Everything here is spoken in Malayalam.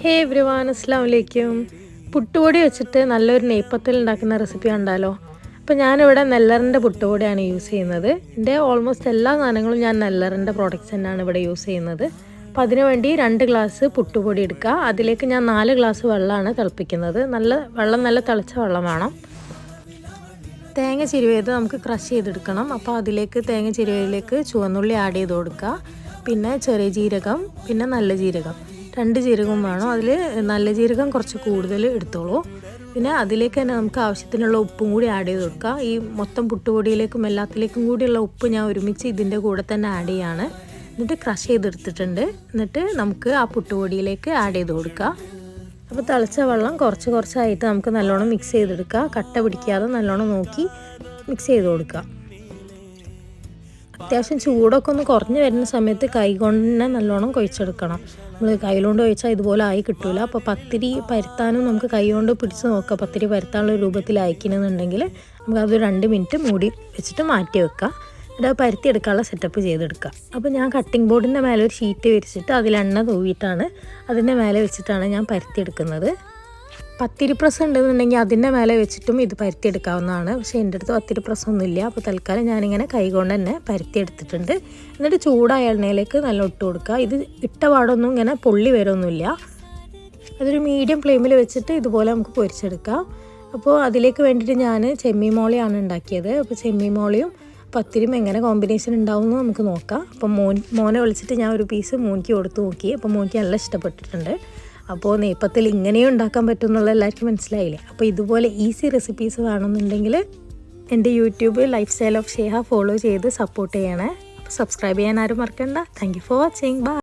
ഹേ എവ്രിവൺ, അസ്സലാമു അലൈക്കും. പുട്ടുപൊടി വെച്ചിട്ട് നല്ലൊരു നെയ്പ്പത്തിൽ ഉണ്ടാക്കുന്ന റെസിപ്പി ഉണ്ടല്ലോ. അപ്പോൾ ഞാനിവിടെ നെല്ലറിൻ്റെ പുട്ടുപൊടിയാണ് യൂസ് ചെയ്യുന്നത്. എൻ്റെ ഓൾമോസ്റ്റ് എല്ലാ സാധനങ്ങളും ഞാൻ നെല്ലറിൻ്റെ പ്രോഡക്റ്റ്സ് തന്നെയാണ് ഇവിടെ യൂസ് ചെയ്യുന്നത്. അപ്പോൾ അതിനു വേണ്ടി 2 ഗ്ലാസ് പുട്ടുപൊടി എടുക്കുക. അതിലേക്ക് ഞാൻ 4 ഗ്ലാസ് വെള്ളമാണ് തിളപ്പിക്കുന്നത്. നല്ല തിളച്ച വെള്ളം വേണം. തേങ്ങ ചിരുവേത് നമുക്ക് ക്രഷ് ചെയ്തെടുക്കണം. അപ്പോൾ അതിലേക്ക് തേങ്ങ ചിരുവയിലേക്ക് ചുവന്നുള്ളി ആഡ് ചെയ്ത് കൊടുക്കുക. പിന്നെ ചെറിയ ജീരകം, പിന്നെ നല്ല ജീരകം, 2 ജീരകവും വേണം. അതിൽ നല്ല ജീരകം കുറച്ച് കൂടുതൽ എടുത്തോളൂ. പിന്നെ അതിലേക്ക് തന്നെ നമുക്ക് ആവശ്യത്തിനുള്ള ഉപ്പും കൂടി ആഡ് ചെയ്ത് കൊടുക്കുക. ഈ മൊത്തം പുട്ടുപൊടിയിലേക്കും എല്ലാത്തിലേക്കും കൂടിയുള്ള ഉപ്പ് ഞാൻ ഒരുമിച്ച് ഇതിൻ്റെ കൂടെ തന്നെ ആഡ് ചെയ്യാണ്. എന്നിട്ട് ക്രഷ് ചെയ്തെടുത്തിട്ടുണ്ട്. എന്നിട്ട് നമുക്ക് ആ പുട്ടുപൊടിയിലേക്ക് ആഡ് ചെയ്ത് കൊടുക്കുക. അപ്പോൾ തിളച്ച വെള്ളം കുറച്ചായിട്ട് നമുക്ക് നല്ലോണം മിക്സ് ചെയ്തെടുക്കുക. കട്ട പിടിക്കാതെ നല്ലോണം നോക്കി മിക്സ് ചെയ്ത് കൊടുക്കുക. അത്യാവശ്യം ചൂടൊക്കെ ഒന്ന് കുറഞ്ഞ് വരുന്ന സമയത്ത് കൈ കൊണ്ട് തന്നെ നല്ലോണം കുഴച്ചെടുക്കണം. നമ്മൾ കൈകൊണ്ട് കുഴച്ചാൽ ഇതുപോലെ ആയി കിട്ടില്ല. അപ്പോൾ പത്തിരി പരത്താനും നമുക്ക് കൈ കൊണ്ട് പിടിച്ച് നോക്കാം. പത്തിരി പരത്താനുള്ള രൂപത്തിൽ അയക്കണമെന്നുണ്ടെങ്കിൽ നമുക്കത് 2 മിനിറ്റ് മൂടി വെച്ചിട്ട് മാറ്റി വെക്കാം. എന്നിട്ട് പരത്തി എടുക്കാനുള്ള സെറ്റപ്പ് ചെയ്തെടുക്കുക. അപ്പോൾ ഞാൻ കട്ടിംഗ് ബോർഡിൻ്റെ മേലെ ഒരു ഷീറ്റ് വിരിച്ചിട്ട് അതിൽ എണ്ണ തൂവിയിട്ടാണ് അതിൻ്റെ മേലെ വെച്ചിട്ടാണ് ഞാൻ പരത്തിയെടുക്കുന്നത്. പത്തിരി പ്രസ് ഉണ്ടെന്നുണ്ടെങ്കിൽ അതിൻ്റെ മേലെ വെച്ചിട്ടും ഇത് പരത്തിയെടുക്കാവുന്നതാണ്. പക്ഷേ എൻ്റെ അടുത്ത് പത്തിരി പ്രസ് ഒന്നുമില്ല. അപ്പോൾ തൽക്കാലം ഞാനിങ്ങനെ കൈകൊണ്ട് തന്നെ പരത്തിയെടുത്തിട്ടുണ്ട്. എന്നിട്ട് ചൂടായ എണ്ണയിലേക്ക് നല്ല ഇട്ട് കൊടുക്കുക. ഇത് ഇട്ട പാടൊന്നും ഇങ്ങനെ പൊള്ളി വരുമൊന്നുമില്ല. അതൊരു മീഡിയം ഫ്ലെയിമിൽ വെച്ചിട്ട് ഇതുപോലെ നമുക്ക് പൊരിച്ചെടുക്കാം. അപ്പോൾ അതിലേക്ക് വേണ്ടിയിട്ട് ഞാൻ ചെമ്മീൻ മോളിയാണ് ഉണ്ടാക്കിയത്. അപ്പോൾ ചെമ്മീൻ മോളിയും പത്തിരിയും എങ്ങനെ കോമ്പിനേഷൻ ഉണ്ടാവുമെന്ന് നമുക്ക് നോക്കാം. അപ്പോൾ മോനെ വിളിച്ചിട്ട് ഞാൻ ഒരു പീസ് മോനിക്ക് കൊടുത്ത് നോക്കി. അപ്പോൾ മോനിക്ക് നല്ല ഇഷ്ടപ്പെട്ടിട്ടുണ്ട്. അപ്പോൾ നെയ്പ്പത്തിൽ ഇങ്ങനെയും ഉണ്ടാക്കാൻ പറ്റും എന്നുള്ള എല്ലാവർക്കും മനസ്സിലായില്ലേ. അപ്പോൾ ഇതുപോലെ ഈസി റെസിപ്പീസ് വേണമെന്നുണ്ടെങ്കിൽ എൻ്റെ YouTube lifestyle of Sheha follow ചെയ്ത് സപ്പോർട്ട് ചെയ്യണേ. അപ്പോൾ സബ്സ്ക്രൈബ് ചെയ്യാൻ ആരും മറക്കണ്ട. Thank you for watching. By.